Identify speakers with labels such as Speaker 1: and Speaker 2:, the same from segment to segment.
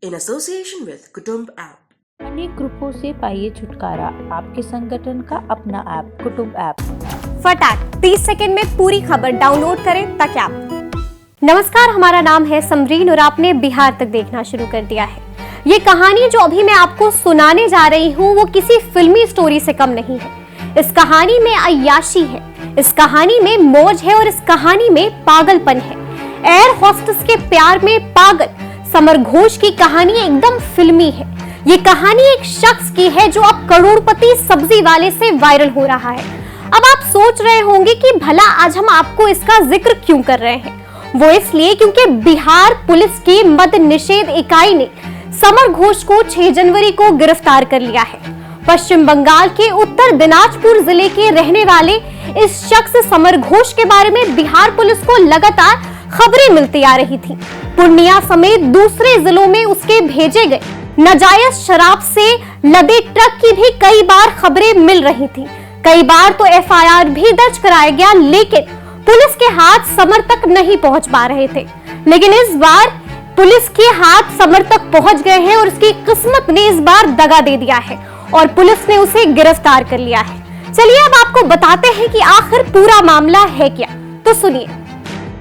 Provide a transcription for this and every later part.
Speaker 1: in association with Kutumb app.
Speaker 2: अनेक ग्रुपों से पाइए छुटकारा, आपके संगठन का अपना ऐप कुटुंब ऐप।
Speaker 3: फटाक 30 सेकंड में पूरी खबर डाउनलोड करें ताकि आप। नमस्कार, हमारा नाम है समरीन और आपने बिहार तक देखना शुरू कर दिया है। ये कहानी जो अभी मैं आपको सुनाने जा रही हूँ वो किसी फिल्मी स्टोरी से कम नहीं है। इस कहानी में अय्याशी है, इस कहानी में मौज है और इस कहानी में पागलपन है। एयर होस्टेस के प्यार में पागल समर घोष की कहानी एकदम फिल्मी है। ये कहानी एक शख्स की है जो अब करोड़पति सब्जी वाले से वायरल हो रहा है। अब आप सोच रहे होंगे कि भला आज हम आपको इसका जिक्र क्यों कर रहे हैं। वो इसलिए क्योंकि बिहार पुलिस की मद निषेध इकाई ने समर घोष को 6 जनवरी को गिरफ्तार कर लिया है। पश्चिम बंगाल के उत्तर दिनाजपुर जिले के रहने वाले इस शख्स समर घोष के बारे में बिहार पुलिस को लगातार खबरें मिलती आ रही थी। पूर्णिया समेत दूसरे जिलों में उसके भेजे गए नाजायज शराब से लदे ट्रक की भी कई बार खबरें मिल रही थी। कई बार तो एफआईआर भी दर्ज कराया गया, लेकिन पुलिस के हाथ समर तक नहीं पहुंच पा रहे थे। लेकिन इस बार पुलिस के हाथ समर तक पहुंच गए हैं और उसकी किस्मत ने इस बार दगा दे दिया है और पुलिस ने उसे गिरफ्तार कर लिया है। चलिए अब आपको बताते हैं कि आखिर पूरा मामला है क्या। तो सुनिए।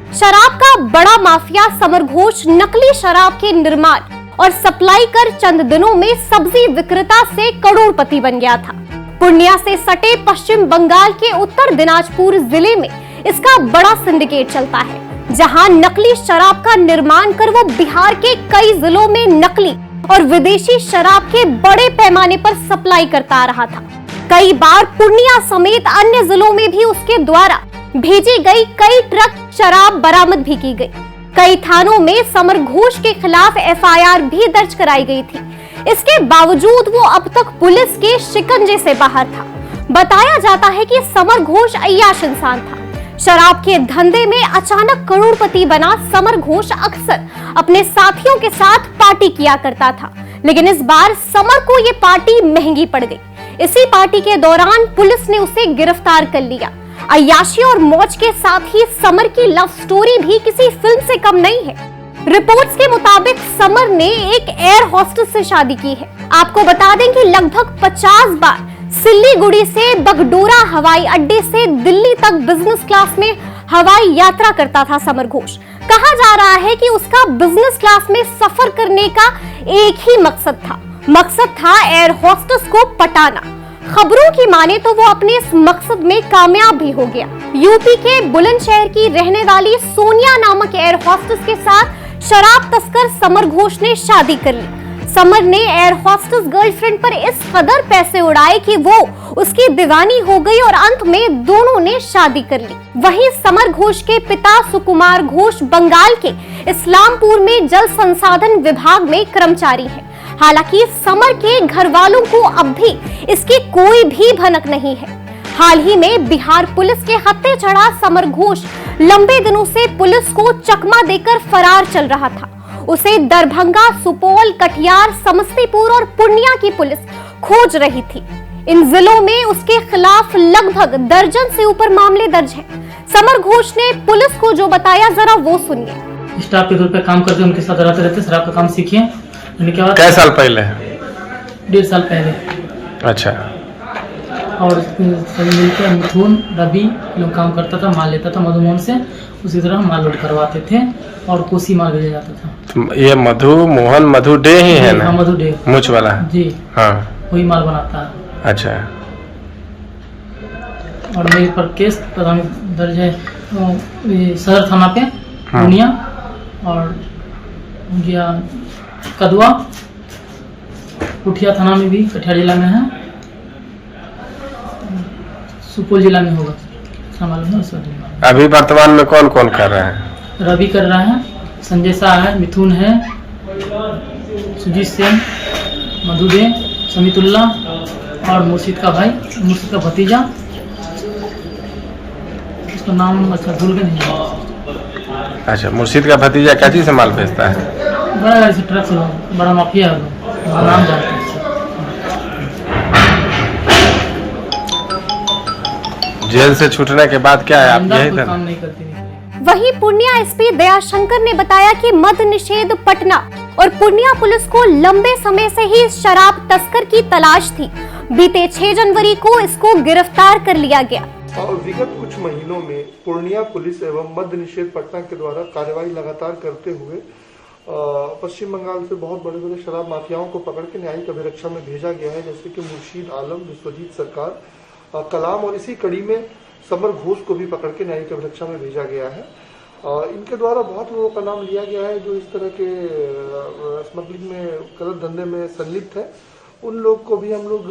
Speaker 3: शराब का बड़ा माफिया समर घोष नकली शराब के निर्माण और सप्लाई कर चंद दिनों में सब्जी विक्रेता से करोड़पति बन गया था। पूर्णिया से सटे पश्चिम बंगाल के उत्तर दिनाजपुर जिले में इसका बड़ा सिंडिकेट चलता है, जहां नकली शराब का निर्माण कर वो बिहार के कई जिलों में नकली और विदेशी शराब के बड़े पैमाने पर सप्लाई करता रहा था। कई बार पूर्णिया समेत अन्य जिलों में भी उसके द्वारा भेजी गई कई ट्रक शराब बरामद भी की गई। कई थानों में समर घोष के खिलाफ एफआईआर भी दर्ज कराई गई थी। इसके बावजूद वो अब तक पुलिस के शिकंजे से बाहर था। बताया जाता है कि समर घोष अय्याश इंसान था। शराब के धंधे में अचानक करोड़पति बना समर घोष अक्सर अपने साथियों के साथ पार्टी किया करता था, लेकिन इस बार समर को ये पार्टी महंगी पड़ गई। इसी पार्टी के दौरान पुलिस ने उसे गिरफ्तार कर लिया। अय्याशी और मौज के साथ ही समर की लव स्टोरी भी किसी फिल्म से कम नहीं है। रिपोर्ट्स के मुताबिक समर ने एक एयर होस्टेस से शादी की है। आपको बता दें कि लगभग 50 बार सिल्लीगुड़ी से बगडोरा हवाई अड्डे से दिल्ली तक बिजनेस क्लास में हवाई यात्रा करता था समर घोष। कहा जा रहा है कि उसका बिजनेस क्लास में सफर करने का एक ही मकसद था एयर होस्टेस को पटाना। खबरों की माने तो वो अपने इस मकसद में कामयाब भी हो गया। यूपी के बुलंदशहर की रहने वाली सोनिया नामक एयर होस्टेस के साथ शराब तस्कर समर घोष ने शादी कर ली। समर ने एयर होस्टेस गर्लफ्रेंड पर इस कदर पैसे उड़ाए कि वो उसकी दीवानी हो गई और अंत में दोनों ने शादी कर ली। वहीं समर घोष के पिता सुकुमार घोष बंगाल के इस्लामपुर में जल संसाधन विभाग में कर्मचारी हैं। हालांकि समर के घर वालों को अब भी इसकी कोई भी भनक नहीं है। हाल ही में बिहार पुलिस के हत्थे चढ़ा समर घोष लंबे दिनों से पुलिस को चकमा देकर फरार चल रहा था। उसे दरभंगा, सुपौल, कटिहार, समस्तीपुर और पूर्णिया की पुलिस खोज रही थी। इन जिलों में उसके खिलाफ लगभग दर्जन से ऊपर मामले दर्ज हैं। समर घोष ने पुलिस को जो बताया, जरा वो सुनिए।
Speaker 4: स्टाफ के तौर पे काम करते उनके साथ रहते शराब का काम सीखे।
Speaker 5: क्या साल पहले?
Speaker 4: 1.5 साल पहले।
Speaker 5: अच्छा।
Speaker 4: और सभी मिलकर मिथुन, रवि लोग काम करता था, माल लेता था मधुमोहन से, उसी तरह माल लोड करवाते थे और कोसी माल भेजा जाता था।
Speaker 5: ये मधु डे ही है ना?
Speaker 4: मधु डे
Speaker 5: मुझ वाला
Speaker 4: जी,
Speaker 5: हाँ,
Speaker 4: वही माल बनाता है।
Speaker 5: अच्छा।
Speaker 4: और मेरे पर केस दर्ज है सदर थाना पे पूर्णिया और गया कदवा, पुठिया थाना में भी कटिहार जिला में है, सुपौल जिला में होगा।
Speaker 5: अभी वर्तमान में कौन कौन कर रहे हैं?
Speaker 4: रवि कर रहा है, संजय शाह है, मिथुन है, सुजीत सेन, मधुदे, समीतुल्ला और मुर्शिद का भाई, मुर्शिद का भतीजा, उसका नाम अच्छा भूल गए नहीं।
Speaker 5: अच्छा, मुर्शिद का भतीजा क्या चीज से माल भेजता है?
Speaker 4: बड़ा गाड़ी से, ट्रक से, बड़ा माफिया है, नाम जानते हैं।
Speaker 5: जेल से छूटने के बाद क्या है आप यही
Speaker 4: काम नहीं करती।
Speaker 3: वहीं पूर्णिया एसपी दयाशंकर ने बताया कि मद निषेध पटना और पूर्णिया पुलिस को लंबे समय से ही शराब तस्कर की तलाश थी। बीते 6 जनवरी को इसको गिरफ्तार कर लिया गया।
Speaker 6: और विगत कुछ महीनों में पूर्णिया पुलिस एवं मद्य निषेध पटना के द्वारा कार्रवाई लगातार करते हुए पश्चिम बंगाल से बहुत बड़े बड़े शराब माफियाओं को पकड़ के न्यायिक अभिरक्षा में भेजा गया है, जैसे कि मुर्शीद आलम, विश्वजीत सरकार, कलाम, और इसी कड़ी में समर घोष को भी पकड़ के न्यायिक अभिरक्षा में भेजा गया है। इनके द्वारा बहुत लोगों का नाम लिया गया है जो इस तरह के स्मगलिंग में, गलत धंधे में संलिप्त है। उन लोग को भी हम लोग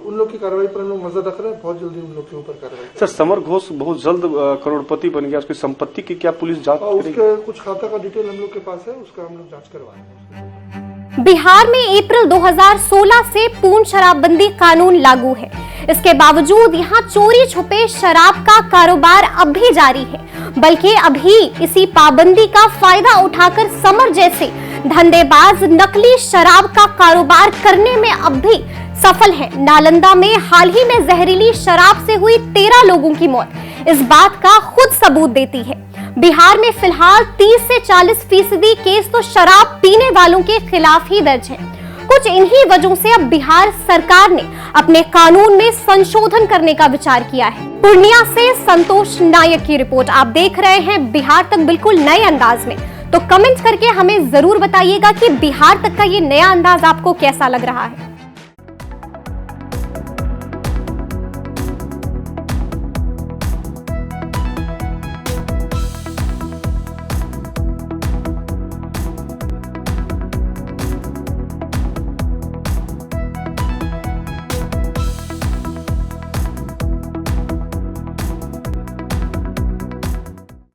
Speaker 6: उन लोग की कार्रवाई पर हम लोग नजर रख रहे हैं। बहुत जल्दी उन लोग के ऊपर कार्रवाई।
Speaker 7: सर, समर घोष बहुत जल्द करोड़पति बन गया, उसकी संपत्ति की क्या पुलिस जांच करेगी?
Speaker 6: उसके कुछ खाता का डिटेल हम लोग के पास है, उसका हम लोग जांच करवाएंगे।
Speaker 3: बिहार में अप्रैल 2016 से पूर्ण शराबबंदी कानून लागू है। इसके बावजूद यहाँ चोरी छुपे शराब का कारोबार अब भी जारी है, बल्कि अभी इसी पाबंदी का फायदा उठाकर समर जैसे धंधेबाज नकली शराब का कारोबार करने में अब भी सफल हैं। नालंदा में हाल ही में जहरीली शराब से हुई 13 लोगों की मौत इस बात का खुद सबूत देती है। बिहार में फिलहाल 30 से 40% केस तो शराब पीने वालों के खिलाफ ही दर्ज हैं। कुछ इन्हीं वजहों से अब बिहार सरकार ने अपने कानून में संशोधन करने का विचार किया है। पूर्णिया से संतोष नायक की रिपोर्ट। आप देख रहे हैं बिहार तक बिल्कुल नए अंदाज में। तो कमेंट करके हमें जरूर बताइएगा कि बिहार तक का ये नया अंदाज आपको कैसा लग रहा है।